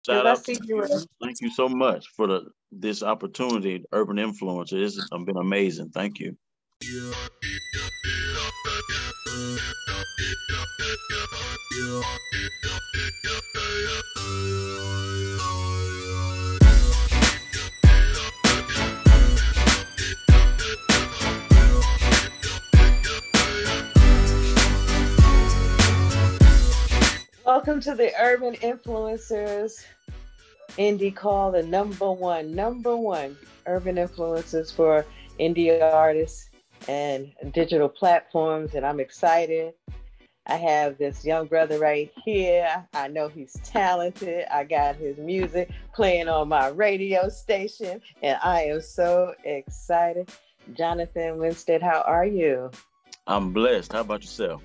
Shout Because I out to see you. you. Thank you so much for this opportunity, Urban Influencer. It's been amazing. Thank you. Welcome to the Urban Influencers Indie Call, the number one urban influencers for indie artists and digital platforms. And I'm excited. I have this young brother right here. I know he's talented. I got his music playing on my radio station, and I am so excited. Jonathan Winstead, how are you? I'm blessed. How about yourself?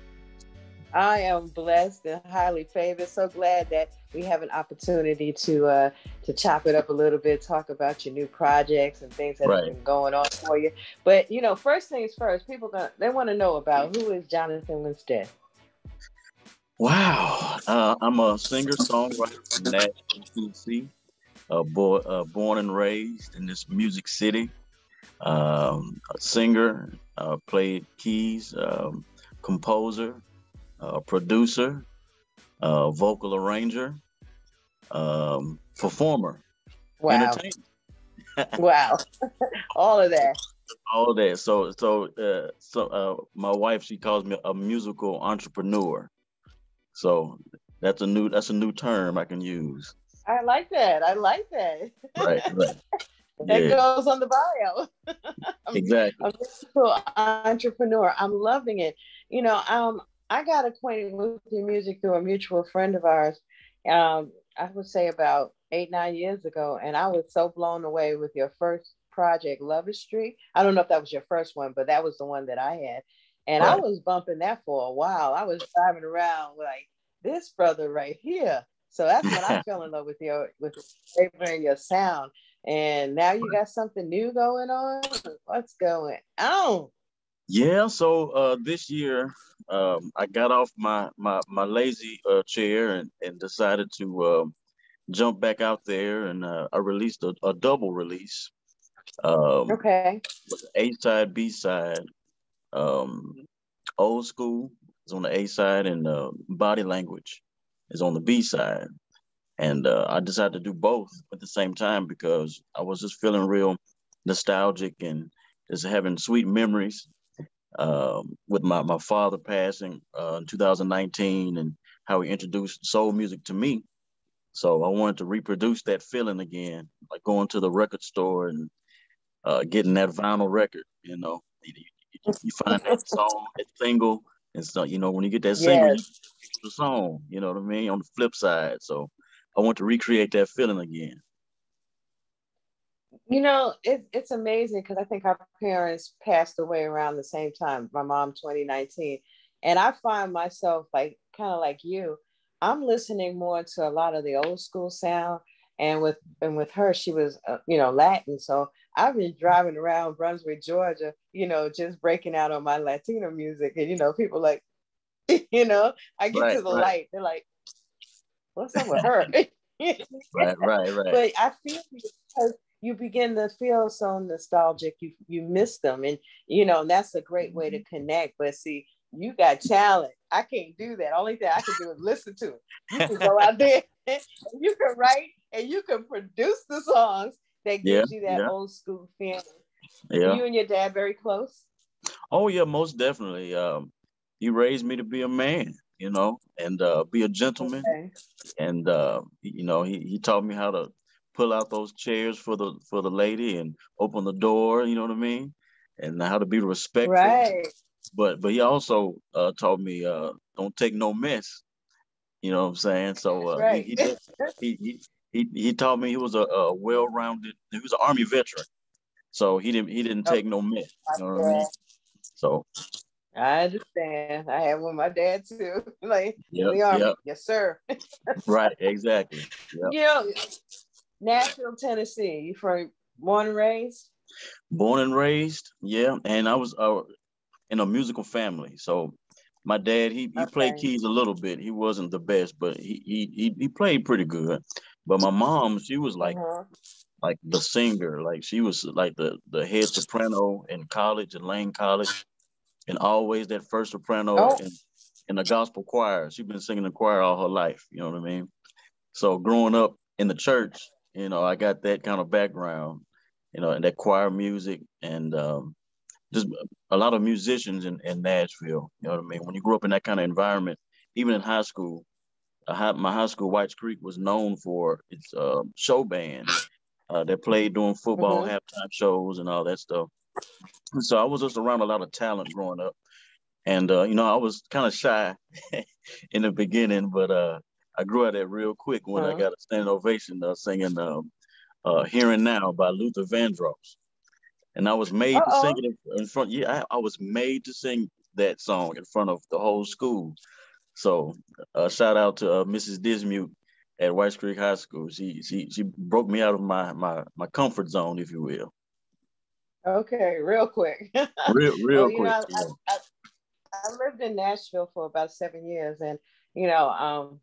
I am blessed and highly favored. So glad that we have an opportunity to chop it up a little bit, talk about your new projects and things that have Right. been going on for you. But first things first, they want to know about who is Jonathan Winstead. Wow. I'm a singer-songwriter from Nashville, Tennessee. Born and raised in this music city. A singer, played keys, composer, producer, vocal arranger, performer, Wow. entertainer. Wow. All of that. All that. So my wife, she calls me a musical entrepreneur. So that's a new term I can use. I like that. I like that. Right, right. That Yeah, goes on the bio. exactly. A musical entrepreneur. I'm loving it. I got acquainted with your music through a mutual friend of ours. I would say about 8, 9 years ago, and I was so blown away with your first project, Lover Street. I don't know if that was your first one, but that was the one that I had, and I Right. was bumping that for a while. I was driving around like this brother right here. So that's when I fell in love with your flavor and your sound. And now you got something new going on. What's going on? Yeah, so this year I got off my lazy chair and decided to jump back out there, and I released a double release, um, Okay. with A side, B side. Um, Old School is on the A side, and Body Language is on the B side. And I decided to do both at the same time because I was just feeling real nostalgic and just having sweet memories, with my father passing in 2019, and how he introduced soul music to me. So I wanted to reproduce that feeling again, like going to the record store and getting that vinyl record. You find that song, that single, and so when you get that single, you Yes. get the song. You know what I mean? On the flip side, so I want to recreate that feeling again. It's amazing because I think our parents passed away around the same time. My mom, 2019. And I find myself like kind of like you. I'm listening more to a lot of the old school sound. And with her, she was Latin. So I've been driving around Brunswick, Georgia, just breaking out on my Latino music. And people like, I get Right, to the right, light. They're like, what's up with her? right, right, right. But I feel because you begin to feel so nostalgic, you miss them, and that's a great way to connect. But see, you got talent. I can't do that. Only thing I can do is listen to it. You can go out there and you can write and you can produce the songs that Yeah, gives you that yeah, old school feeling. yeah. You and your dad very close. Oh yeah, most definitely. He raised me to be a man, and be a gentleman. Okay. And he taught me how to pull out those chairs for the lady and open the door. You know what I mean? And how to be respectful. Right. But he also taught me, don't take no mess. You know what I'm saying? So That's right. he taught me. He was a well-rounded. He was an army veteran, so he didn't Oh, take no mess. You know what I my mean? So I understand. I had one with my dad too, like in yep, the army. yep, Yes, sir. right, exactly. Yep. You know, Nashville, Tennessee. You from born and raised? Born and raised, yeah, and I was in a musical family. So my dad, he played Okay. keys a little bit. He wasn't the best, but he played pretty good. But my mom, she was Uh-huh. like the singer, like she was like the head soprano in college in Lane College, and always that first soprano Oh, in the gospel choir. She's been singing the choir all her life. You know what I mean? So growing up in the church, I got that kind of background, and that choir music and just a lot of musicians in Nashville. You know what I mean? When you grow up in that kind of environment, even in high school, my high school, Whites Creek, was known for its show band that played during football mm-hmm. halftime shows and all that stuff. And so I was just around a lot of talent growing up. And, I was kind of shy in the beginning, but I grew out of that real quick when I Uh-huh. got a standing ovation singing Here and Now by Luther Vandross. And I was made to sing Uh-oh. it in front. Yeah, I was made to sing that song in front of the whole school. So shout out to Mrs. Dismute at White Creek High School. She broke me out of my comfort zone, if you will, Okay, real quick. Well, real quick. Yeah. I lived in Nashville for about 7 years, and you know,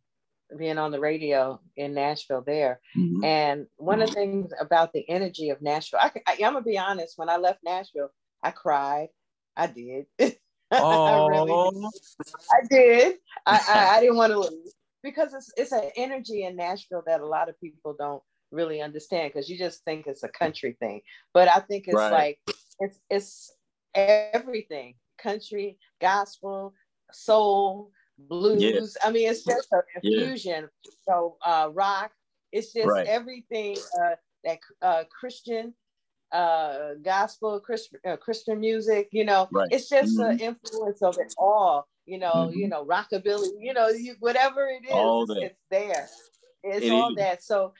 being on the radio in Nashville there. Mm-hmm. And one of the things about the energy of Nashville, I'm gonna be honest. When I left Nashville, I cried. I did. I really did. Oh, I did. I didn't want to leave because it's an energy in Nashville that a lot of people don't really understand because you just think it's a country thing. But I think it's right. like it's everything: country, gospel, soul, blues. Yes. I mean, it's just a Yeah. fusion. So rock. It's just Right. everything that Christian gospel, Christian music. Right. It's just Mm-hmm. an influence of it all. Mm-hmm. Rockabilly. Whatever it is, All it's, that. it's there. It's It all is. that. So,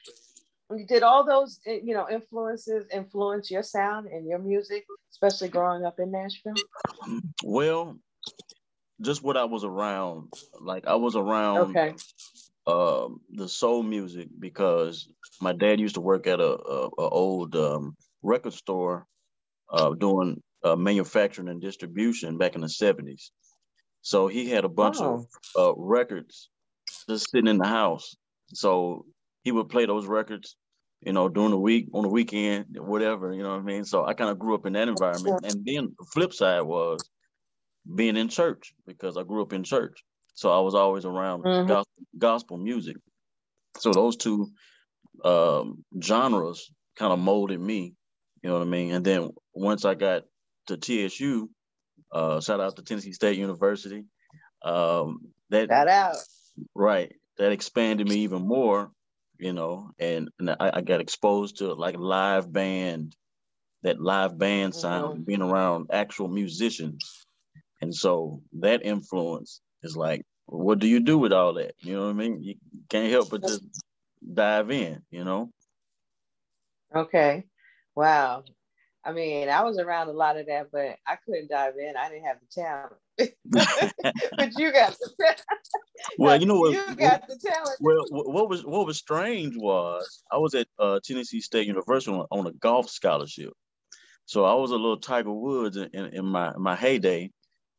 did all those influences influence your sound and your music, especially growing up in Nashville? Well, just what I was around. Like I was around Okay. the soul music because my dad used to work at a old record store doing manufacturing and distribution back in the 70s. So he had a bunch of Oh. records just sitting in the house. So he would play those records, during the week, on the weekend, whatever, you know what I mean? So I kind of grew up in that environment. And then the flip side was being in church because I grew up in church. So I was always around Mm-hmm. gospel music. So those two genres kind of molded me, you know what I mean? And then once I got to TSU, shout out to Tennessee State University, that Shout out. right, that expanded me even more, and I got exposed to like that live band sound, Mm-hmm. and being around actual musicians. And so that influence is like, what do you do with all that? You know what I mean? You can't help but just dive in. Okay. Wow. I mean, I was around a lot of that, but I couldn't dive in. I didn't have the talent. But you got Well, you know what? you got the talent. Well, what was strange was I was at Tennessee State University on a golf scholarship, so I was a little Tiger Woods in my heyday,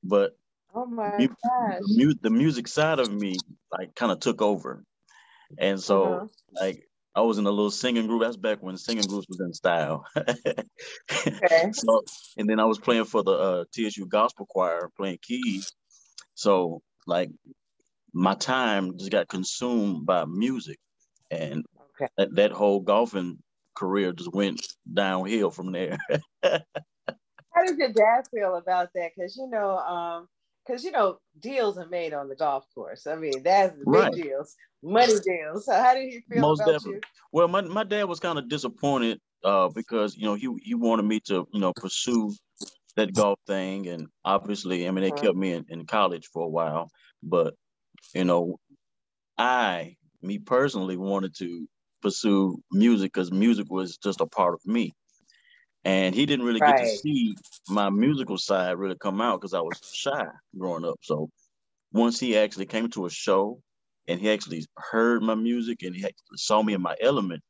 but Oh my gosh. the music side of me like kind of took over, and so Uh-huh. like I was in a little singing group. That's back when singing groups was in style. Okay. So, and then I was playing for the TSU gospel choir, playing keys. So like my time just got consumed by music, and Okay. that whole golfing career just went downhill from there. How did your dad feel about that? Because deals are made on the golf course. I mean, that's the big Right, deals, money deals. So how did he feel most about definitely. you? Well, my dad was kind of disappointed because he wanted me to pursue that golf thing, and obviously, I mean, they Uh-huh. kept me in college for a while, but you know, me personally, wanted to pursue music because music was just a part of me. And he didn't really get to Right. see my musical side really come out because I was shy growing up. So once he actually came to a show and he actually heard my music and he actually saw me in my element,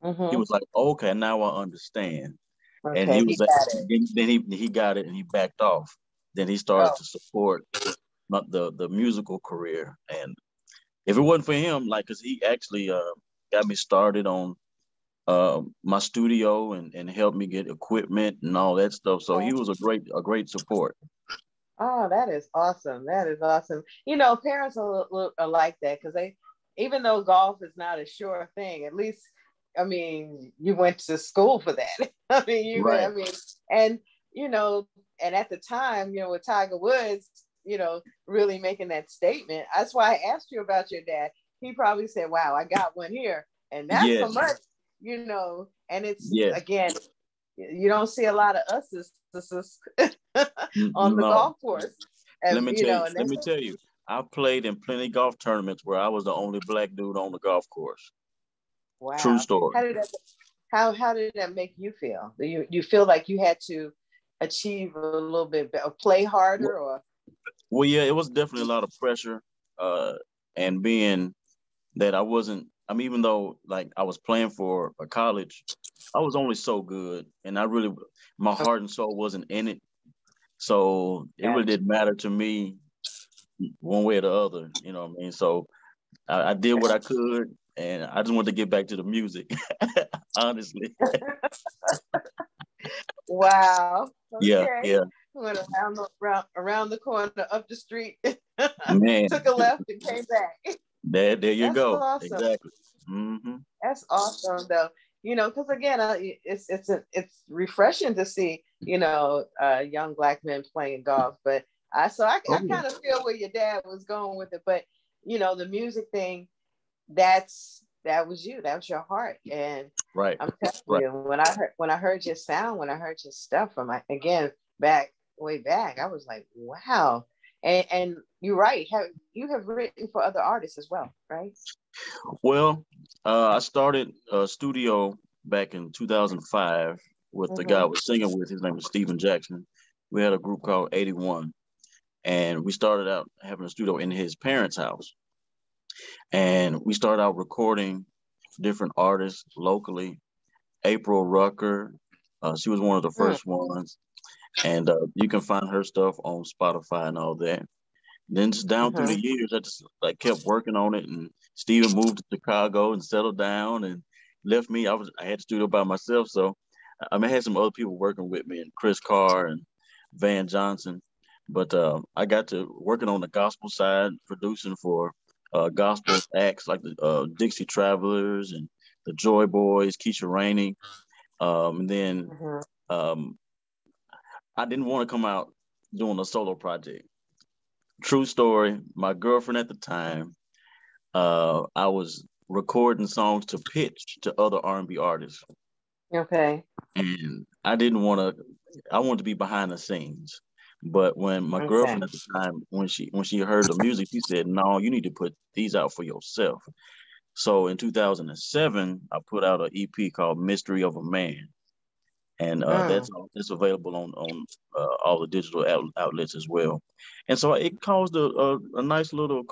he Mm-hmm. was like, "Okay, now I understand." And Okay, he he was like, got it. then he got it and he backed off. Then he started Oh, to support the musical career. And if it wasn't for him, like, cause he actually got me started on my studio and helped me get equipment and all that stuff. So he was a great support. Oh, that is awesome. That is awesome. Parents are like that because even though golf is not a sure thing, at least, I mean, you went to school for that. Right. And, and at the time, with Tiger Woods, really making that statement. That's why I asked you about your dad. He probably said, wow, I got one here. And that's so Yes. much, and it's, Yes. again, you don't see a lot of us on the No. golf course. Let And, me tell you. and Let me that's, tell you. I played in plenty golf tournaments where I was the only black dude on the golf course. True wow. story. How did that make you feel? Do you feel like you had to achieve a little bit better, play harder, or? Well, yeah, it was definitely a lot of pressure. And being that I wasn't, I mean, even though like I was playing for a college, I was only so good, and my heart and soul wasn't in it. So it really Gotcha. didn't matter to me one way or the other. You know what I mean? So I did what I could, and I just wanted to get back to the music, honestly. Wow. Yeah, Okay. yeah, Went around the corner, up the street, man. took a left and came back. There you That's go. awesome. Exactly. Hmm. That's awesome, though. Because again, it's refreshing to see young black men playing golf. But I Oh yeah. kind of feel where your dad was going with it. But the music thing, that was you. That was your heart. And Right. I'm telling Right. you, when I heard your sound, when I heard your stuff from again back way back, I was like, wow. And you're right. You have written for other artists as well, right? Well, I started a studio back in 2005 with the guy I Mm-hmm. was singing with. His name was Stephen Jackson. We had a group called 81, and we started out having a studio in his parents' house. And we started out recording different artists locally. April Rucker, she was one of the first ones, and you can find her stuff on Spotify and all that. Then just down through the Mm-hmm. years, I just like kept working on it. And Steven moved to Chicago and settled down and left me. I had the studio by myself, so I had some other people working with me, and Chris Carr and Van Johnson. But I got to working on the gospel side, producing for gospel acts like the Dixie Travelers and the Joy Boys, Keisha Rainey. And then Mm-hmm. um, I didn't want to come out doing a solo project. True story. My girlfriend at the time, I was recording songs to pitch to other R&B artists, Okay. and I didn't want to. I wanted to be behind the scenes. But when my Okay. girlfriend at the time, when she heard the music, she said, "No, you need to put these out for yourself." So in 2007, I put out an EP called "Mystery of a Man," and Mm. that's available on all the digital outlets as well. And so it caused a nice little,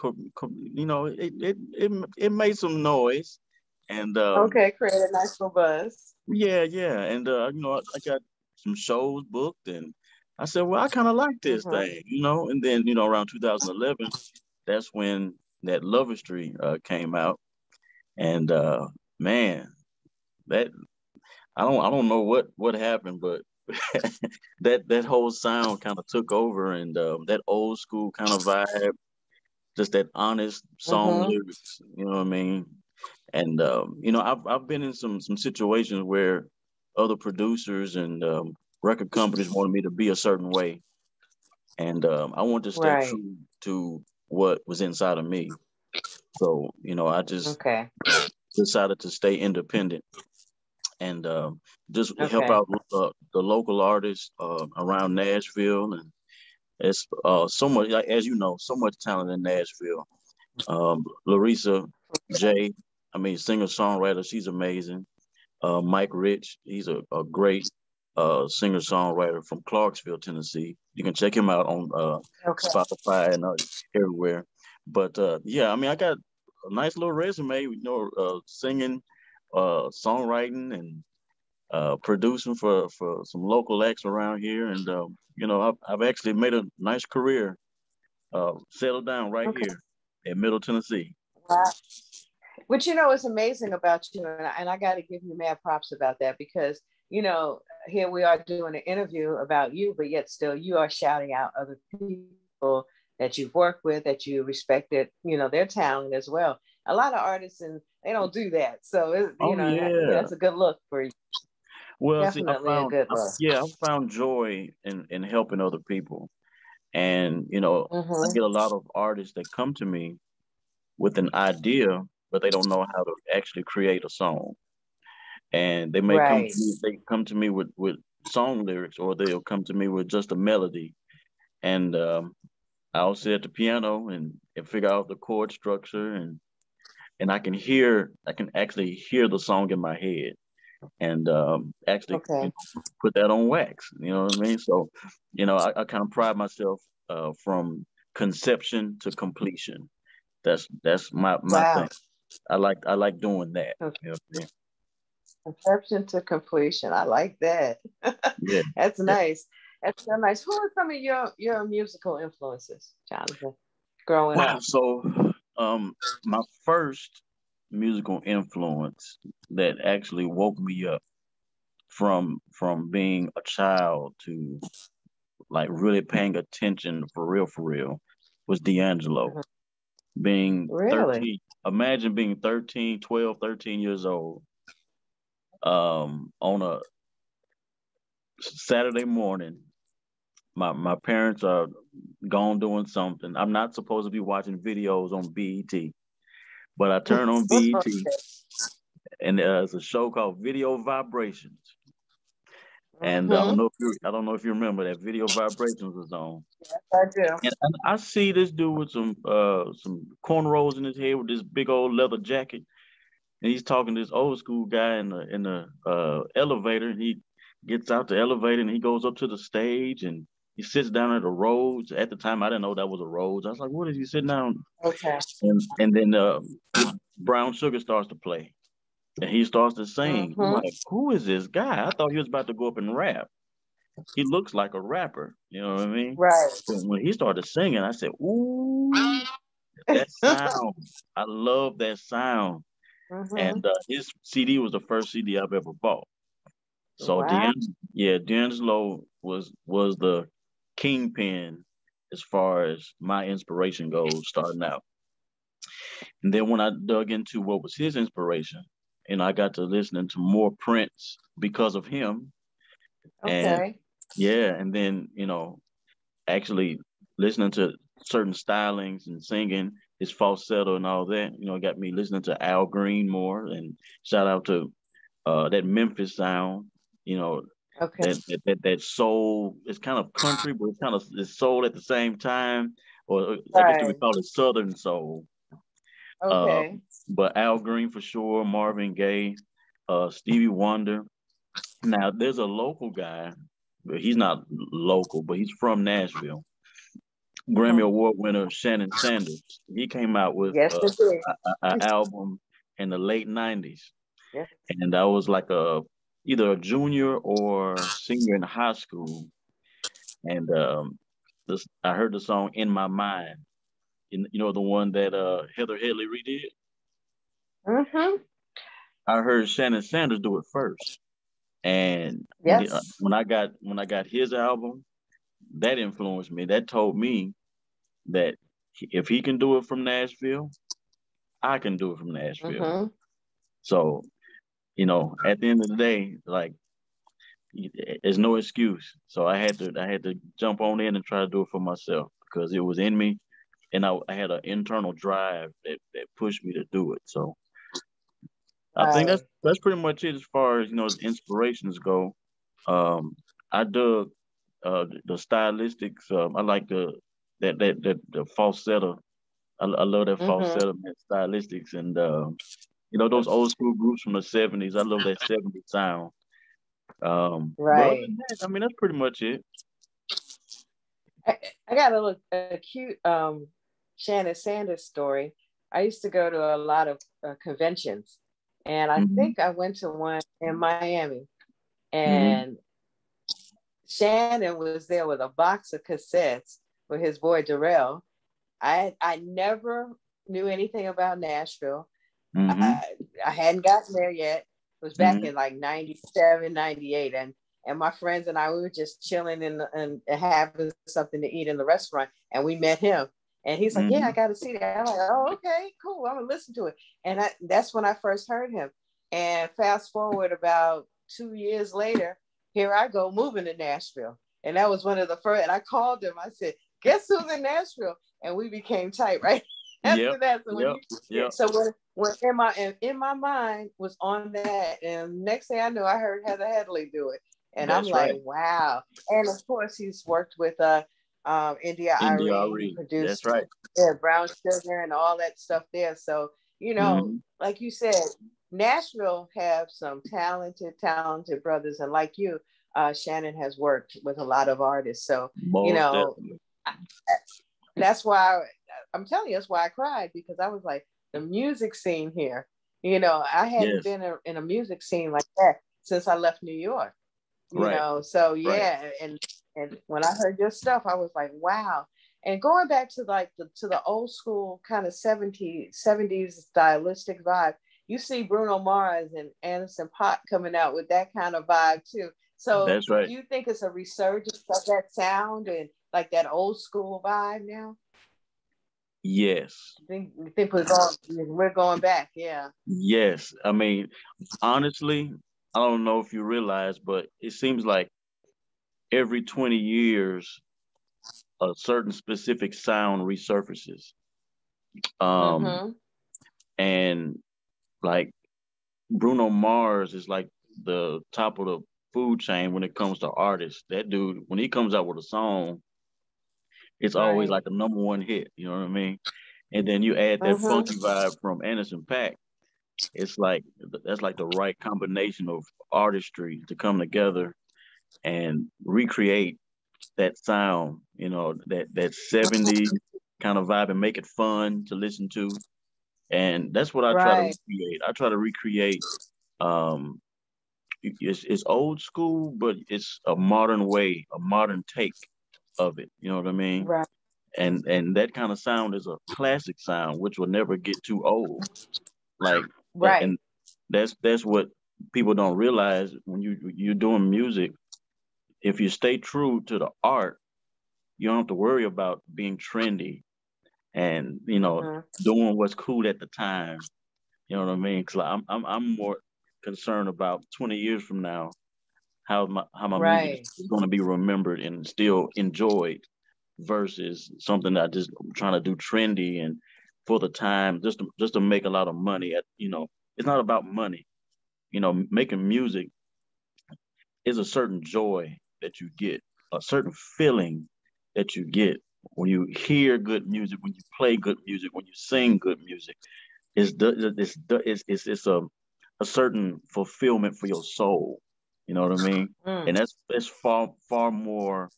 it made some noise, and Okay. Create a nice little buzz. yeah, yeah, and I got some shows booked, and I said, well, I kind of like this Mm-hmm. thing, and then around 2011, that's when that Lovestry came out, and man, that I don't know what happened, but that whole sound kind of took over, and that old school kind of vibe, just that honest song Mm-hmm. lyrics, you know what I mean? And I've been in some situations where other producers and record companies wanted me to be a certain way, and I wanted to stay Right. true to what was inside of me. So I just Okay. decided to stay independent and just help Okay. out the local artists around Nashville. And it's so much, like, as you know, so much talent in Nashville. Larissa J, I mean, singer songwriter, she's amazing. Mike Rich, he's a great singer songwriter from Clarksville, Tennessee. You can check him out on Okay. Spotify and everywhere. But yeah, I mean, I got a nice little resume, singing, songwriting, and producing for some local acts around here. And I've actually made a nice career, settled down right Okay. here in Middle Tennessee. Wow. Which, you know, is amazing about you. And I got to give you mad props about that because, you know, here we are doing an interview about you, but yet still you are shouting out other people that you've worked with, that you respected, you know, their talent as well. A lot of artists, and they don't do that. So, you Oh know, yeah. that's a good look for you. Well, see, Definitely a good look. I found joy in helping other people. And, I Mm-hmm. get a lot of artists that come to me with an idea, but they don't know how to actually create a song. And Right. they come to me with song lyrics, or they'll come to me with just a melody. And I'll sit at the piano and figure out the chord structure, and I can actually hear the song in my head, and actually, Okay. put that on wax. You know what I mean? So, I kind of pride myself from conception to completion. That's my Wow. thing. I like doing that. You know what I mean? Conception to completion. I like that. Yeah. That's Yeah. nice. That's so nice. Who are some of your musical influences, Jonathan, growing Wow. up? So, my first musical influence that actually woke me up from being a child to like really paying attention for real was D'Angelo. Mhm. Being Really? 13, imagine being 13, 12, 13 years old, on a Saturday morning. My parents are gone doing something. I'm not supposed to be watching videos on BET, but I turn on BET, Okay. and there's a show called Video Vibrations. And Mm-hmm. I don't know if you remember that Video Vibrations was on. I do. And I see this dude with some cornrows in his head with this big old leather jacket, and he's talking to this old school guy in the elevator, and he gets out the elevator and he goes up to the stage and he sits down at the Rhodes. At the time, I didn't know that was a Rhodes. I was like, "What is he sitting down?" Okay. And then Brown Sugar starts to play, and he starts to sing. I'm Mm-hmm. like, "Who is this guy?" I thought he was about to go up and rap. He looks like a rapper, you know what I mean? Right. But when he started singing, I said, "Ooh, that sound! I love that sound." Mm-hmm. And his CD was the first CD I've ever bought. So Wow. D'Angelo was the kingpin as far as my inspiration goes, starting out. And then when I dug into what was his inspiration, and I got to listening to more Prince because of him, and Okay. yeah, and then actually listening to certain stylings and singing his falsetto and all that, got me listening to Al Green more, and shout out to that Memphis sound, you know, Okay. that soul. It's kind of country, but it's soul at the same time, or I guess we Right. call it Southern soul. Uh, Okay. but Al Green for sure, Marvin Gaye, Stevie Wonder. Now there's a local guy, but he's not local, but he's from Nashville. Grammy Mhm. Award winner Shannon Sanders. He came out with Yes, it did. a album in the late '90s, Yes. and I was like a either a junior or senior in high school, and I heard the song "In My Mind," the one that Heather Headley redid. Mm-hmm. I heard Shannon Sanders do it first, and Yes. when I got his album, that influenced me. That told me that if he can do it from Nashville, I can do it from Nashville. Mm-hmm. So, at the end of the day, like there's no excuse. So I had to jump on in and try to do it for myself because it was in me, and I had an internal drive that pushed me to do it. So I think Right. that's pretty much it as far as as inspirations go. Um, I dug the stylistics. I like the falsetto. I love that Mm-hmm. falsetto and stylistics, and those old school groups from the '70s. I love that '70s sound. But other Right. than that, I mean, that's pretty much it. I, I got a cute Shannon Sanders story. I used to go to a lot of conventions, and I Hmm. think I went to one in Miami, Hmm. and Shannon was there with a box of cassettes with his boy Darrell. I never knew anything about Nashville. Mm-hmm. I hadn't gotten there yet. It was back Mm-hmm. in like 97, 98. And my friends and I, we were just chilling and having something to eat in the restaurant. And we met him. And he's like, yeah, Mm-hmm. I got to see that. I'm like, oh, okay, cool. I'm going to listen to it. And that's when I first heard him. And fast forward about 2 years later, here I go moving to Nashville. And that was one of the first. And I called him. I said, guess who's in Nashville? And we became tight, right? Yep. After that, so Yep. Yep. so when in my mind was on that, and next thing I knew, I heard Heather Headley do it, and I'm That's like, right. wow. And of course, he's worked with India Irene. He NDRE. That's produced right. Brown Sugar and all that stuff there. So Mm-hmm. like you said, Nashville have some talented brothers, and like you, Shannon has worked with a lot of artists. So you Most know, definitely. that's why I'm telling you, that's why I cried, because I was like, the music scene here, I hadn't Yes. been in a music scene like that since I left New York, Right. so Right. yeah. And when I heard your stuff, I was like, wow. And going back to like the old school kind of 70s stylistic vibe, you see Bruno Mars and Anderson Paak coming out with that kind of vibe too. So That's right. do you think it's a resurgence of that sound and like that old school vibe now? Yes. You think we're going back, yeah. Yes. I mean, honestly, I don't know if you realize, but it seems like every 20 years, a certain specific sound resurfaces. Um, Mm-hmm. and like Bruno Mars is like the top of the food chain when it comes to artists. That dude, when he comes out with a song, it's always Right. like a number one hit. You know what I mean? And then you add that funky Mm-hmm. vibe from Anderson Paak. It's like that's like the right combination of artistry to come together and recreate that sound, that 70s kind of vibe and make it fun to listen to. And that's what I try to Right. recreate. I try to recreate um it's old school, but it's a modern way, a modern take of it. You know what I mean? Right. And that kind of sound is a classic sound which will never get too old. Like Right. and that's what people don't realize when you're doing music. If you stay true to the art, you don't have to worry about being trendy and Mm-hmm. doing what's cool at the time. You know what I mean? Because I'm more concerned about 20 years from now how my music Right. is going to be remembered and still enjoyed versus something that I just trying to do trendy and for the time just to make a lot of money. It's not about money. Making music is a certain joy that you get, a certain feeling that you get when you hear good music, when you play good music, when you sing good music. It's a certain fulfillment for your soul. You know what I mean? Mm. And that's far more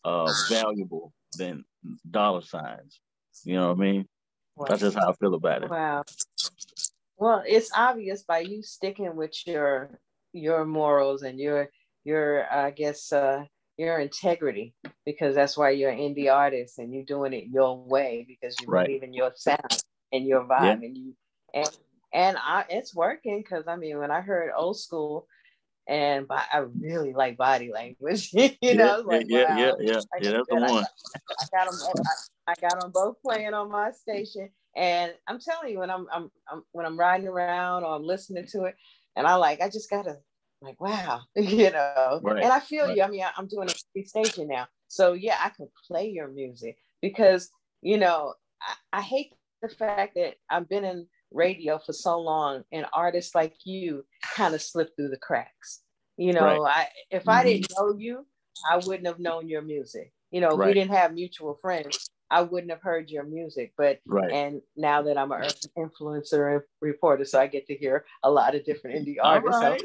valuable than dollar signs. You know what I mean? Wow. That's just how I feel about it. Wow. Well, it's obvious by you sticking with your morals and your I guess your integrity, because that's why you're an indie artist and you're doing it your way because you Right. believe in your sound and your Yeah. vibe, and it's working, because I mean, when I heard old school, and I really like body language. Yeah. I was Yeah. like, Yeah. Yeah. wow. Yeah. Like Yeah. I That's the said, one. I got them. I got them both playing on my station, and I'm telling you, when I'm riding around or I'm listening to it, and I just gotta like, wow, Right. And I feel Right. you. I mean, I'm doing a free station now, so yeah, I can play your music because I hate the fact that I've been in radio for so long, and artists like you kind of slip through the cracks. Right. If I Hmm. didn't know you, I wouldn't have known your music. If we Right. didn't have mutual friends, I wouldn't have heard your music. But Right. and now that I'm an influencer and reporter, so I get to hear a lot of different indie All artists. So right.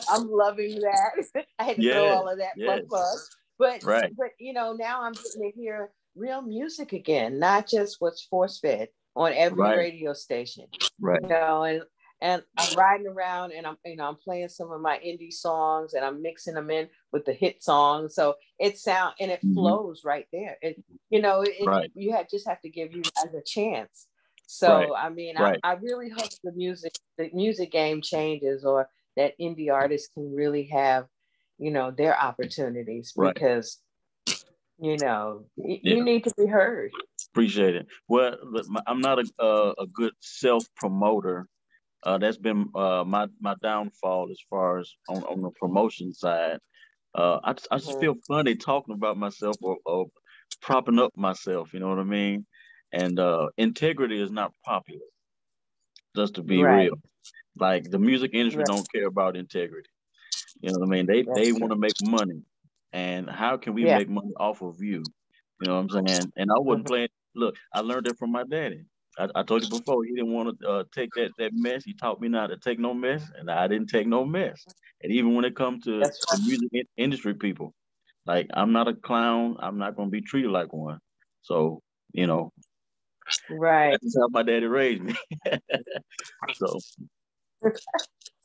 I'm loving that. I had to throw Yes. all of that plus Yes. plus. But Right. now I'm getting to hear real music again, not just what's force fed on every Right. radio station. Right. And I'm riding around and I'm playing some of my indie songs and I'm mixing them in with the hit songs. So it Hmm. flows right there. Right. You just have to give you guys a chance So I mean, right, I really hope the music game changes, or that indie artists can really have, their opportunities, right. because Yeah, you need to be heard. appreciate it. Well, look, I'm not a good self promoter. That's been my downfall as far as on the promotion side. I just Mhm. feel funny talking about myself or propping up myself. You know what I mean? And integrity is not popular. Just to be Right, real, like the music industry right. don't care about integrity. You know what I mean? They That's want true. to make money, and how can we Yeah. make money off of you? You know what I'm saying? And I wasn't Mhm. playing. Look, I learned it from my daddy. I told you before, he didn't want to take that mess. He taught me not to take no mess, and I didn't take no mess. And even when it comes to That's the music industry people, like I'm not a clown. I'm not going to be treated like one. So you know, right. that's just how my daddy raised me. So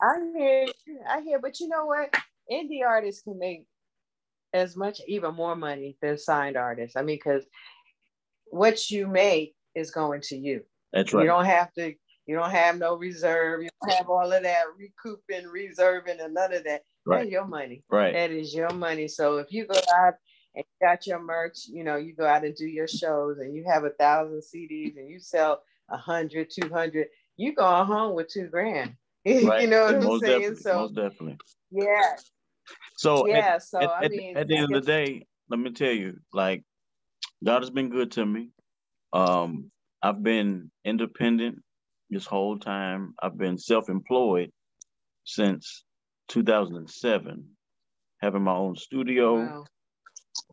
I hear, but you know what? Indie artists can make as much, even more money than signed artists. I mean, because what you make is going to you. that's You right. don't have to. You don't have no reserve. You don't have all of that recouping, reserving, and none of that. Right. That's your money. Right. That is your money. So if you go out and you got your merch, you go out and do your shows, and you have 1,000 CDs, and you sell 100, 200, you go home with $2,000. Right. You know what I'm Most saying? definitely. So Most definitely. yeah, So yeah. So I mean, at the I end of guess. the day, let me tell you, like God has been good to me. Um, I've been independent this whole time. I've been self-employed since 2007, having my own studio, Wow.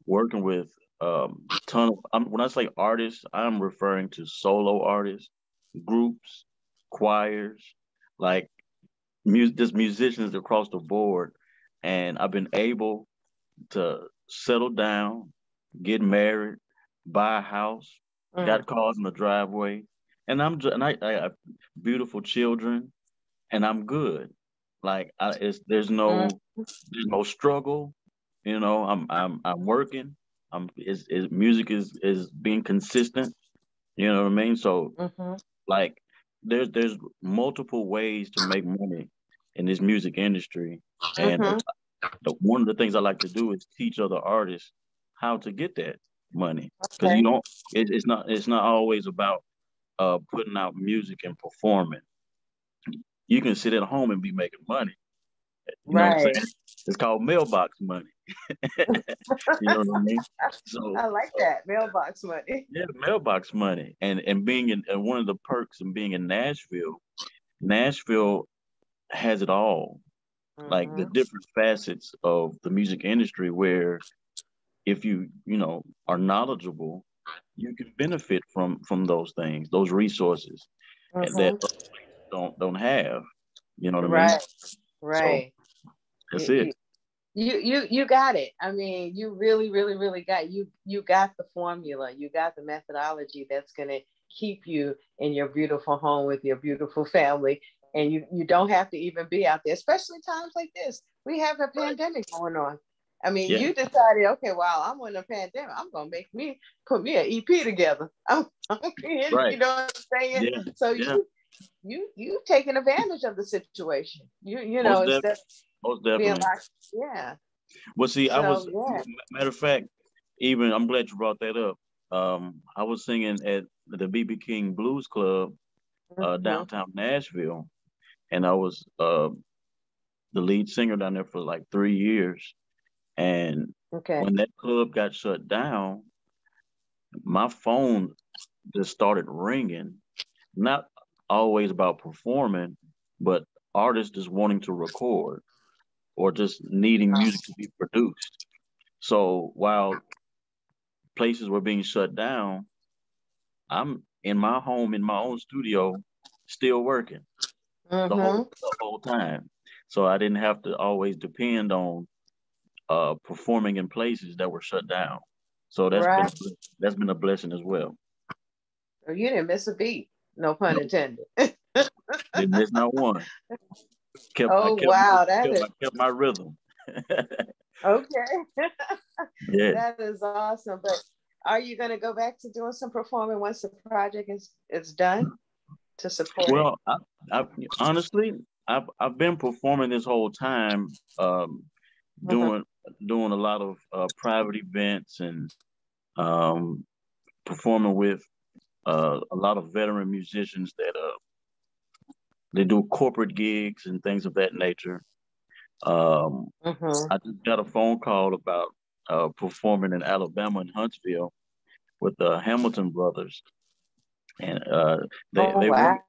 working with ton of. When I say artists, I'm referring to solo artists, groups, choirs, like just musicians across the board, and I've been able to settle down, get married, buy a house, Mm, got cars in the driveway, and I have beautiful children, and I'm good. Like mm, there's no struggle. You know, I'm working. Music is being consistent. You know what I mean? So mm-hmm, like there's multiple ways to make money in this music industry, and mm-hmm. one of the things I like to do is teach other artists how to get that money because you Okay. don't. It's not always about putting out music and performing. You can sit at home and be making money. You know what I'm Right. saying? It's called mailbox money. You know what I mean? So I like that mailbox money. yeah, mailbox money, and being in and one of the perks of being in Nashville, Nashville has it all. Like the Mm-hmm. different facets of the music industry, where if you know are knowledgeable, you can benefit from those things, those resources that Mm-hmm. don't have. You know what I mean? Right. So Right. that's it. You, you got it. I mean, you really, really, really you got the formula. You got the methodology that's gonna keep you in your beautiful home with your beautiful family. And you don't have to even be out there, especially times like this. We have a Right. pandemic going on. I mean, Yeah. you decided, okay, while I'm in a pandemic, I'm gonna put me an EP together. Right. You know what I'm saying? Yeah. So Yeah. you taking advantage of the situation. Most Instead definitely. of Most being definitely. like, yeah. Well, see, I So was yeah. matter of fact, even I'm glad you brought that up. I was singing at the BB King Blues Club Mm-hmm. downtown Nashville, and I was the lead singer down there for like 3 years. And Okay. when that club got shut down, my phone just started ringing. Not always about performing, but artists just wanting to record or just needing music to be produced. So while places were being shut down, I'm in my home in my own studio, still working Mm-hmm. the whole time. So I didn't have to always depend on performing in places that were shut down. So Right. that's been a blessing as well. So you didn't miss a beat. No pun No, intended. didn't miss not one. Oh wow, that is I kept my rhythm. okay. Yeah. That is awesome. But are you gonna go back to doing some performing once the project is done? to support it? Well, I honestly, I've been performing this whole time, Hmm. doing doing a lot of private events and um, performing with a lot of veteran musicians that they do corporate gigs and things of that nature. Um, Hmm. I just got a phone call about performing in Alabama in Huntsville with the Hamilton brothers, and Oh, they wow. want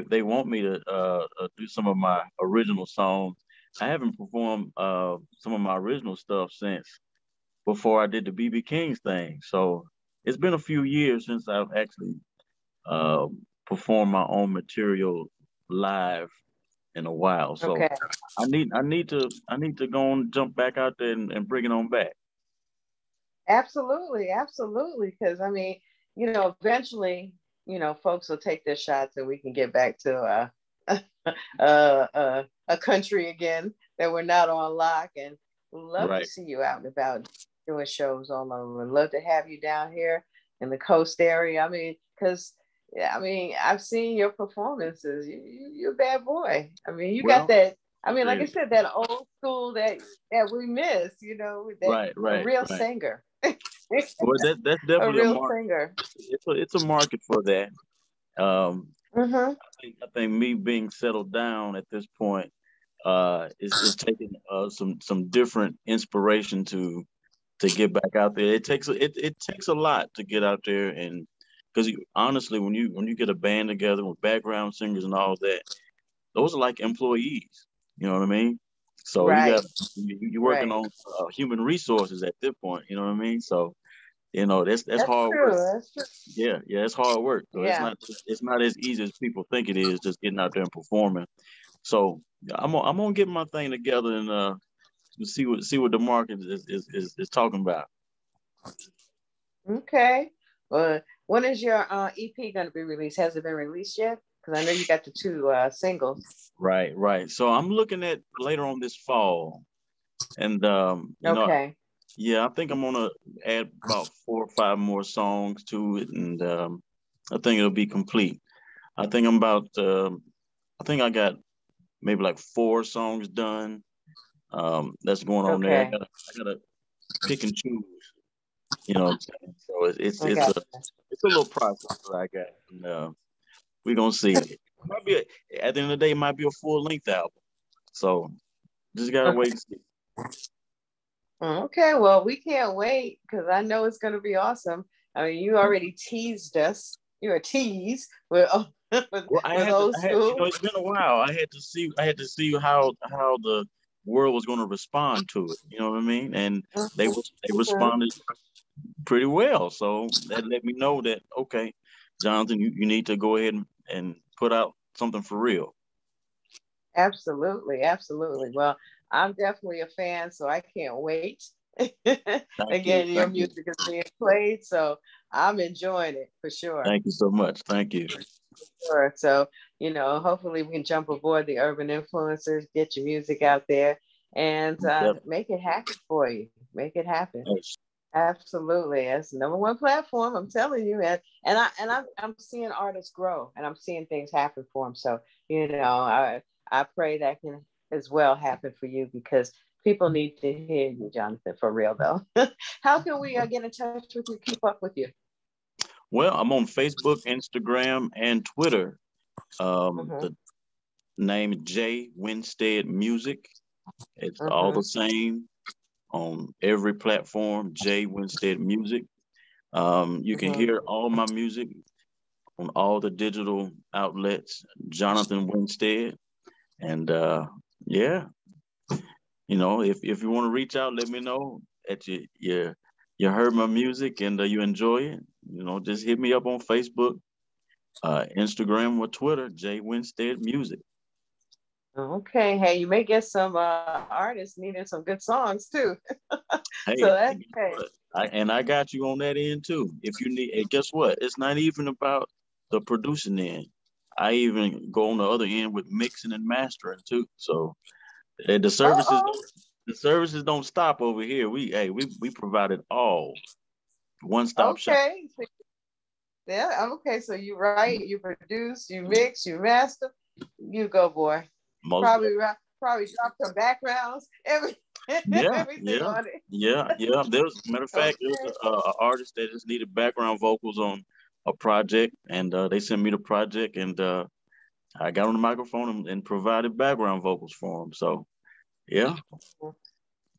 they want me to do some of my original songs. I haven't performed some of my original stuff since before I did the BB King's thing. So it's been a few years since I've actually uh, performed my own material live in a while. So Okay. I need to go and jump back out there and bring it on back. Absolutely, absolutely. Because I mean, eventually, folks will take their shots, and we can get back to a country again that we're not on lock. And we'd love to Right. see you out and about doing shows all over. We'd love to have you down here in the coast area. I mean, because yeah, I mean, I've seen your performances. You're a bad boy. I mean, you got Well, that. I mean, like I hey, said, that old school that we miss. That right, a right, real right. singer. Well, that's A definitely a real market. singer. It's a market for that. Um, Mm-hmm. I think me being settled down at this point is taking some different inspiration to get back out there. It takes a lot to get out there and because honestly, when you get a band together with background singers and all that, those are like employees. You know what I mean? So Right. you're working Right. on human resources at this point. You know what I mean? So that's That's hard true. work. That's true. Yeah, it's hard work. So Yeah. it's not as easy as people think it is just getting out there and performing. So I'm gonna get my thing together and see what the market is talking about. Okay. Well, when is your EP going to be released? Has it been released yet? Because I know you got the two singles. Right, right. So I'm looking at later on this fall, and Okay. yeah, I think I'm gonna add about 4 or 5 more songs to it, and I think it'll be complete. I think I'm about I think I got maybe like 4 songs done. That's going on there. Okay. I gotta pick and choose. You know what I'm saying? So I got it's a little process that I got, and we're gonna see. It might be at the end of the day, it might be a full length album. So just gotta you. wait and see. Okay, well, we can't wait because I know it's going to be awesome. I mean, you already teased us. You're a tease with Well, with old school. it's been a while. I had to see how the world was going to respond to it. You know what I mean? And they Mhm. responded pretty well. So that let me know that okay, Jonathan, you need to go ahead and put out something for real. Absolutely, absolutely. Well, I'm definitely a fan, so I can't wait. Thank you, Again, your thank you, music is being played, so I'm enjoying it for sure. thank you so much. Thank you. Sure. So, hopefully we can jump aboard the urban influencers, get your music out there, and Definitely. make it happen for you. Make it happen. Absolutely, it's the number one platform. I'm telling you, I'm seeing artists grow, and I'm seeing things happen for them. So I pray that can as well happen for you because people need to hear you, Jonathan, for real though. How can we get in touch with you, keep up with you? Well, I'm on Facebook, Instagram, and Twitter. Mm-hmm. The name Jay Winstead Music. It's all the Mm-hmm. same on every platform. Jay Winstead Music. You can Mm-hmm. hear all my music on all the digital outlets. Jonathan Winstead, and yeah, if you want to reach out, let me know that you heard my music and you enjoy it. Just hit me up on Facebook, Instagram, or Twitter. Jay Winstead Music. Okay. Hey, you may get some artists needing some good songs too. So Hey, that's and guess hey. what? I got you on that end too. If you need, and guess what? It's not even about the producing end. I even go on the other end with mixing and mastering too. So the services Uh-oh. don't the services don't stop over here. We provide it all. One stop shop. Okay. Yeah, I'm okay. So you write, you produce, you mix, you master. You go, boy. Most Probably drop some backgrounds, yeah, everything yeah, on it. yeah. There's matter of fact, there Okay. was a artist that just needed background vocals on a project, and they sent me the project, and I got on the microphone and provided background vocals for him. So yeah,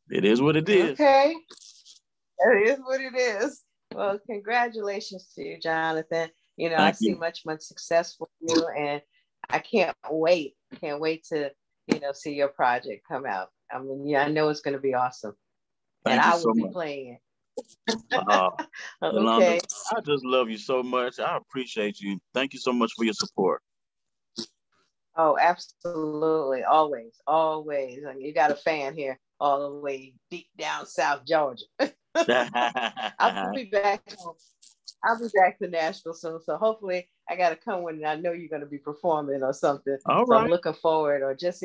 it is what it is. Okay. It is what it is. Well, congratulations to you, Jonathan. I Thank see you, much success for you, and I can't wait. Can't wait to, see your project come out. I mean, yeah, I know it's going to be awesome, and thank you I so will be much. playing Uh, it. Yolanda, Okay. I just love you so much. I appreciate you. Thank you so much for your support. Oh, absolutely. Always, always. And you got a fan here all the way deep down South Georgia. I'll be back. I'll be back to Nashville soon. So hopefully I got to come when I know you're going to be performing or something. All So I'm right. looking forward, or just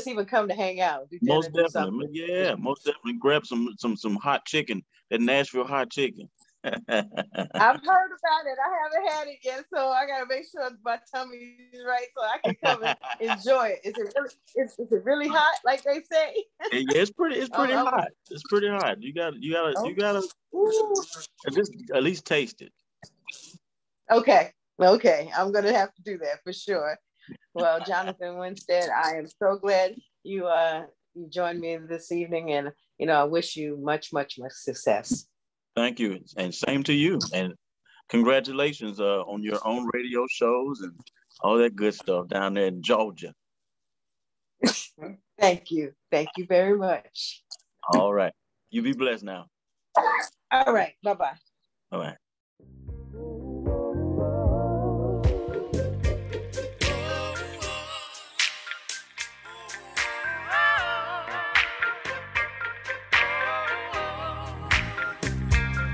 even come to hang out, do dinner, Most do definitely. something. Yeah, most definitely grab some hot chicken, that Nashville hot chicken. I've heard about it. I haven't had it yet, so I got to make sure my tummy's right so I can come and enjoy it. Is it really hot, like they say? Yeah, it's pretty I'm, hot. It's pretty hot. I'm, You gotta ooh. just at least taste it. Okay. Okay. I'm going to have to do that for sure. Well, Jonathan Winstead, I am so glad you joined me this evening, and I wish you much success. Thank you, and same to you. And congratulations on your own radio shows and all that good stuff down there in Georgia. Thank you very much. All right, you be blessed now. All right, bye-bye. All right.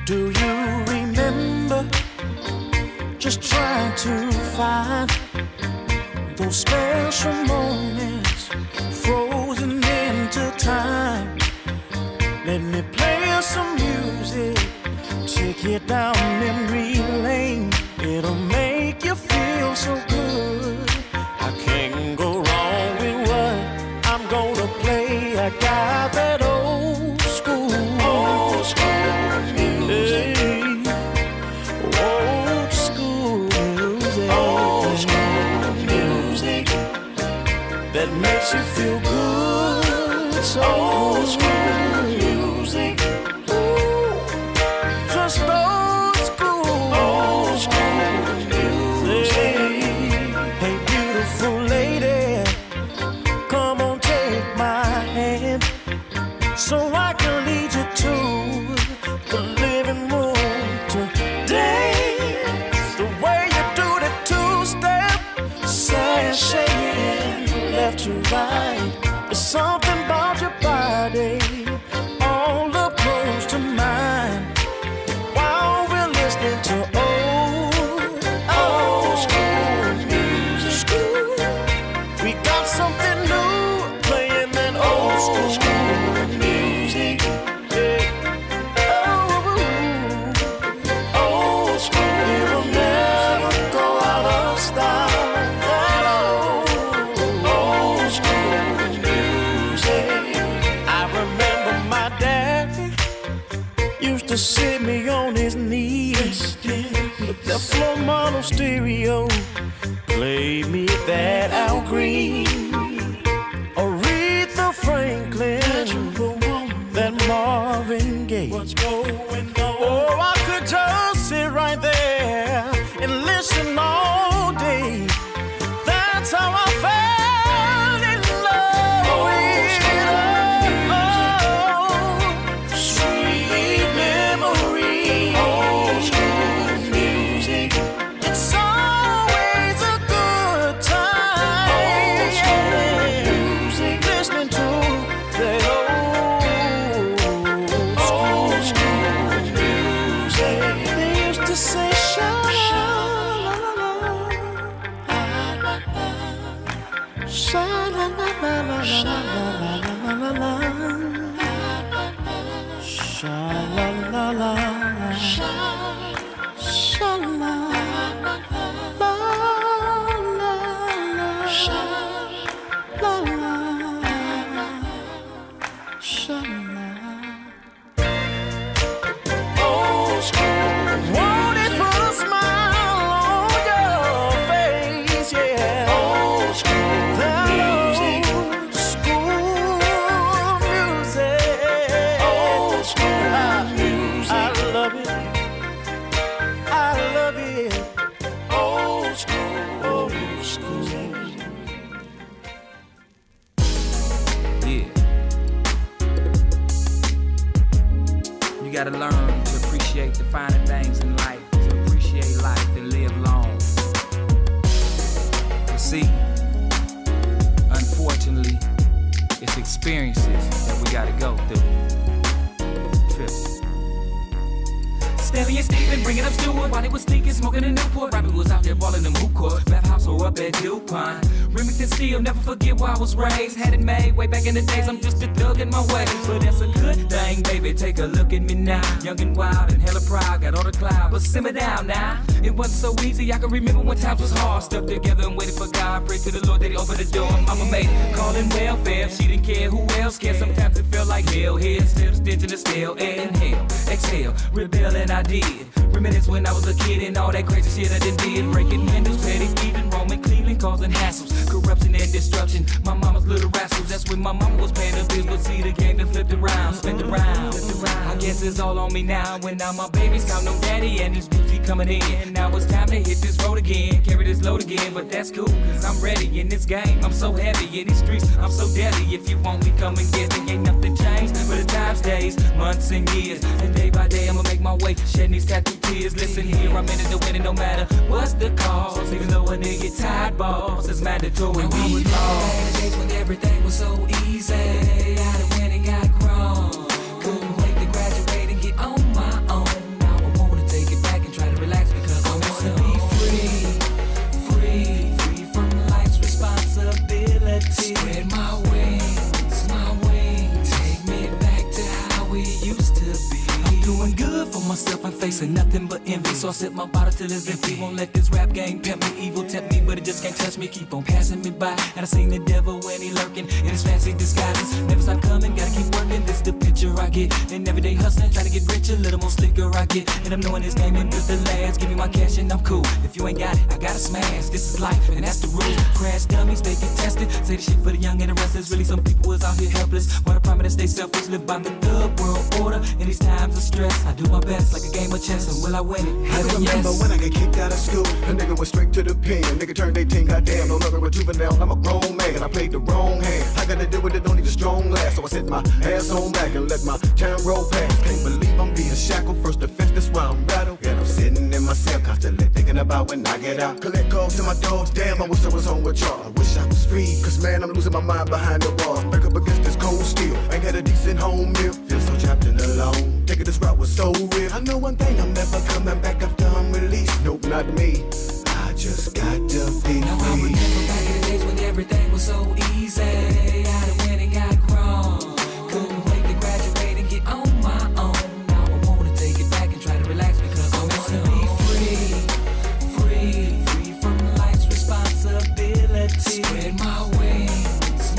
Do you remember just trying to find those special moments frozen into time? Let me play us some music, take you down memory lane. It'll make you feel so good. I can't go wrong with what I'm gonna play. I got that old school music. Old school music. Old school music that makes you feel good. So old school music. Ooh, just old school music. Hey, beautiful lady, come on, take my hand, so I can lead you to the living room today. The way you do the two-step, sashaying left to right. There's something about your body, all up close to mine, while we're listening to old school music. We got something new playing that old school music. Yeah. Old school, it'll never go out of style. That old school music. I remember my daddy used to sit me on his knees with the floor mono stereo. Play me that Al Green, Aretha Franklin, that Marvin Gaye. What's going on? Oh, I could just sit right there and listen all day. That's how I fell in love with sweet memory. Old school music. It's always a good time. Old school music. Listening to that old school music. They used to say sha la la la, sha la la la la, sha la la la la, sha la la la, sha la. gotta learn to appreciate the finer things in life, to appreciate life and live long. You see, unfortunately, it's experiences that we gotta go through. Trips. Stanley and Steven bringing up Stewart while they was sneaking, smoking a Newport. Robbie was out there balling the moot court, Bath House or up at DuPont. Remington Steel, never forget where I was raised. Had it made way back in the days, I'm just a thug in my way. But that's a good thing, baby, take a look at me now. Young and wild and hella proud, got all the clout, but simmer down now. It wasn't so easy, I can remember when times was hard. Stuck together and waited for God, pray to the Lord that he opened the door. Mama made it, calling welfare, she didn't care who else cared. Sometimes it felt like hell, head still stitching the steel. Inhale, exhale, rebel and I did. Reminisce when I was a kid and all that crazy shit I did. Breaking windows, petty thieving, roaming Cleveland, causing hassles, corruption and destruction. My mama's little rascals, that's when my mama was paying the bills. But see the game that flipped around, spin around. I guess it's all on me now. When now my baby's count no daddy and his beauty coming in. Now it's time to hit this road again, carry this load again. But that's cool, cause I'm ready in this game. I'm so heavy in these streets, I'm so deadly. If you want me, come and get me. Ain't nothing changed, but the times, days, months and years. And day by day I'ma make my way, shedding these tattoo tears. Listen here, I'm in it to win it no matter what's the cause. Even though a nigga tired, boss, it's mandatory. We lost. Days when everything was so easy, I done went and got grown. Couldn't wait to graduate and get on my own. Now I wanna take it back and try to relax because I wanna be free from life's responsibility. Spread my wings, take me back to how we used to be. Doing good for myself, I'm facing nothing but envy. So I sip my bottle till it's empty. Won't let this rap game pimp me, evil tempt me, but it just can't touch me. Keep on passing me by, and I seen the devil when he lurking in his fancy disguises. Never stop coming, gotta keep working. This the picture I get. And every day hustling, trying to get rich, a little more slicker I get. And I'm knowing this game ain't built to last. Give me my cash and I'm cool. If you ain't got it, I gotta smash. This is life, and that's the rules. Crash dummies, they get tested. Say the shit for the young and the restless. Really, some people is out here helpless. Why the promise stay selfish? Live by the thug world order. In these times of stress, I do my best like a game of chess, and will I win it? I remember when I got kicked out of school, a nigga went straight to the pen. Nigga turned 18, goddamn, no longer a juvenile. I'm a grown man, I played the wrong hand. I gotta deal with it, don't need a strong last. So I set my ass on back and let my time roll past. Can't believe I'm being shackled, first offense, that's why I'm rattled. And I'm sitting in my cell, constantly thinking about when I get out. Collect calls to my dogs, damn, I wish I was home with y'all. I wish I was free, cause man, I'm losing my mind behind the walls. Back up against this cold steel, ain't got a decent home meal. Feel so trapped and alone, taking this route was so real. I know one thing, I'm never coming back after I'm released. Nope, not me, I just got to be now I free. remember back in the days when everything was so easy. I done went and got grown. Couldn't wait to graduate and get on my own. Now I wanna take it back and try to relax because I wanna be free from life's responsibility. Spread my wings,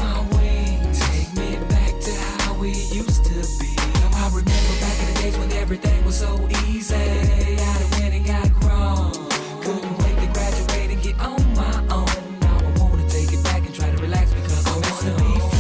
take me back to how we used to be. Now I remember back in the days when everything was so easy. I done went and got grown. Couldn't wait to graduate and get on my own. Now I wanna take it back and try to relax because I wanna be free.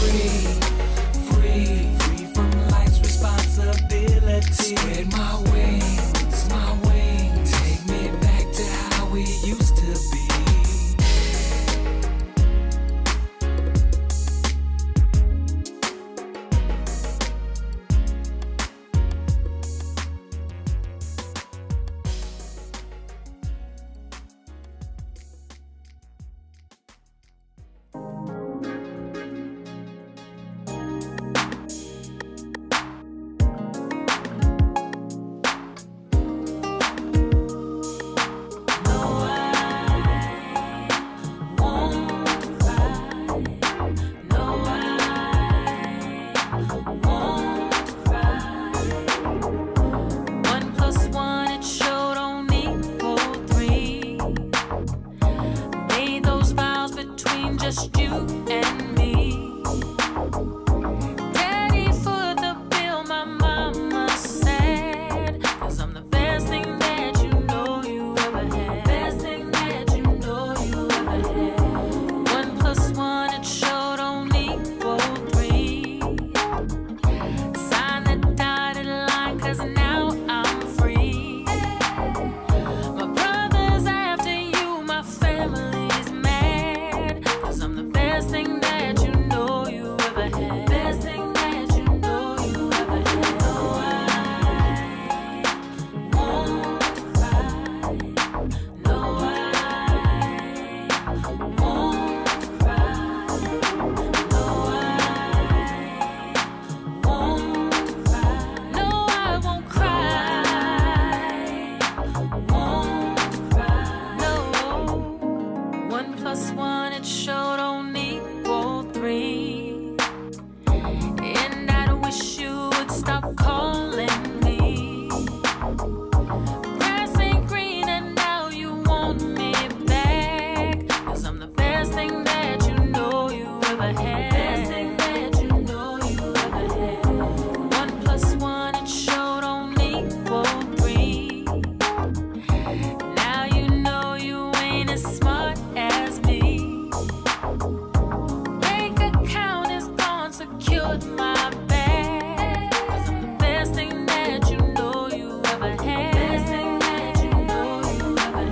put my bag. 'Cause I'm the best thing that you know you ever had. Best thing that you know you ever had.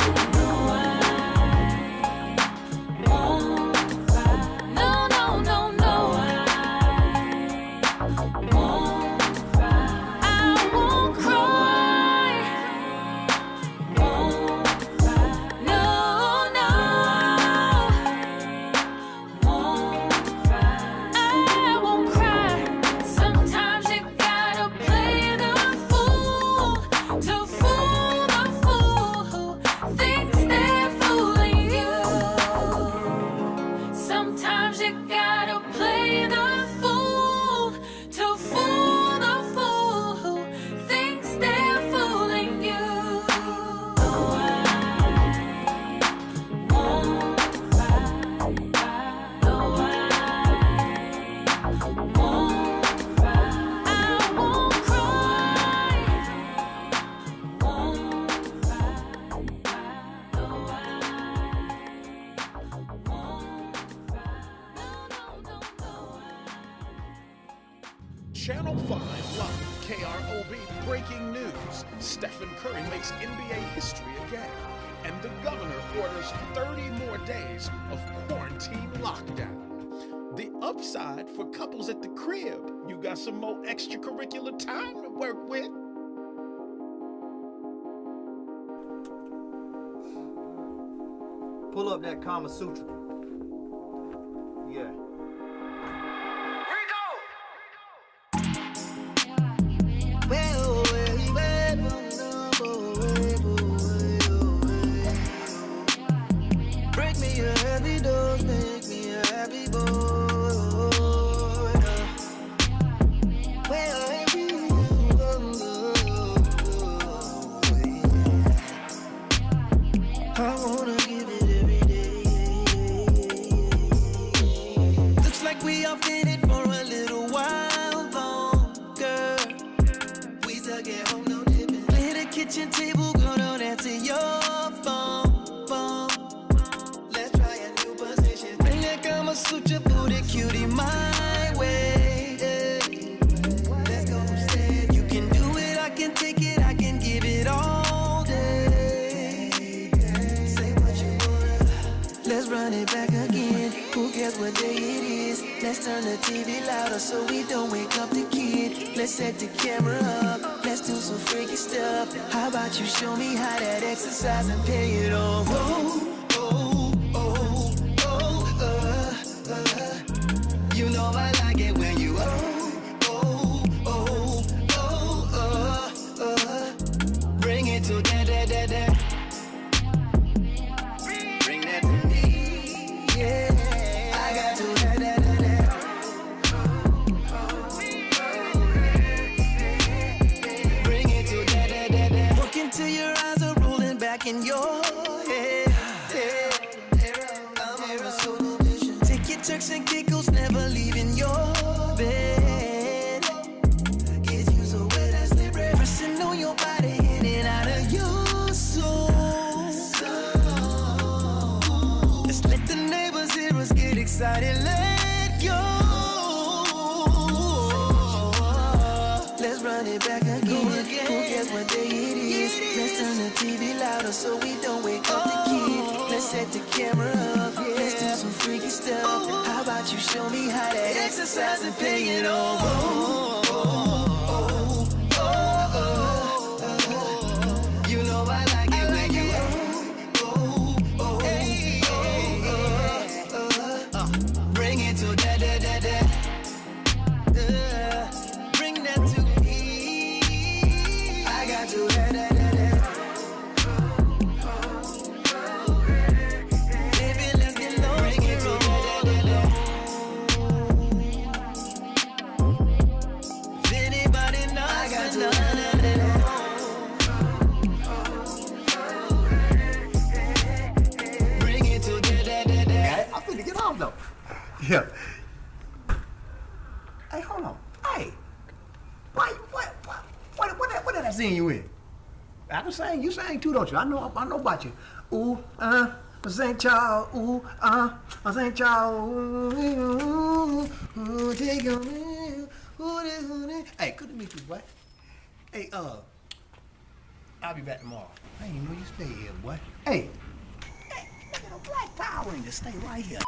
No, I won't cry. No, no, no, no, I won't cry. I won't cry. Won't cry. No, no, won't cry. I won't cry. Sometimes you gotta play the fool to fool the fool who thinks they're fooling you. Sometimes you gotta play the fool to fool the fool who thinks they're fooling you. No, I won't cry. No, I won't cry. I won't cry. Won't cry. No, I won't cry. No, no, no, no. Channel 5 Live, KROB, breaking news. Stephen Curry makes NBA history again. And the governor orders 30 more days of quarantine lockdown. The upside for couples at the crib, you got some more extracurricular time to work with. Pull up that Kama Sutra. Yeah. Break me a heavy dose, make me a happy boy. I wanna give it every day. Looks like we are fitted for a little while longer. We still get home, no dipping. Clear the kitchen table, go don't answer your phone. Let's try a new position. Bring that Kama Sutra booty cutie my way. Let's go upstairs. You can do it, I can take it, I can give it all day. Say what you wanna. Let's run it back again. Who cares what day it is? Let's turn the TV louder so we don't wake up the kid. Let's set the camera up. Let's do some freaky stuff. How about you show me how that exercise and pay it off? You know I like it when you bring it to that. Bring that to me. Yeah, I got to that. Bring it to that. Look into your eyes are rolling back in your head. I'm a solo vision. Take your turks and giggles, never leaving your bed. Get you so wet as slippery. Pressing on your body, in and out of your soul. Let's let the neighbors hear us get excited. Let go. Let's run it back again. Who cares what day it is? Let's turn the TV louder so we don't wake up the kid. Let's set the camera up. Let's do some freaky stuff. How about you show me how that exercise and pay it off? You know I like it when you bring it to that. Bring that to me. I got to that. Baby, let's get low. Bring it to that. If anybody knows, I got to that. Bring it to that. I'm finna get off though. Yeah. Hey, hold on. Hey. What did I sing you in? I can sing. You sing too, don't you? I know about you. Ooh, St. Charles, ooh, St. Charles, ooh, take a Hey, good to meet you, boy. Hey, I'll be back tomorrow. I ain't even know you stay here, boy. Hey, look at the Black Power Rangers stay right here.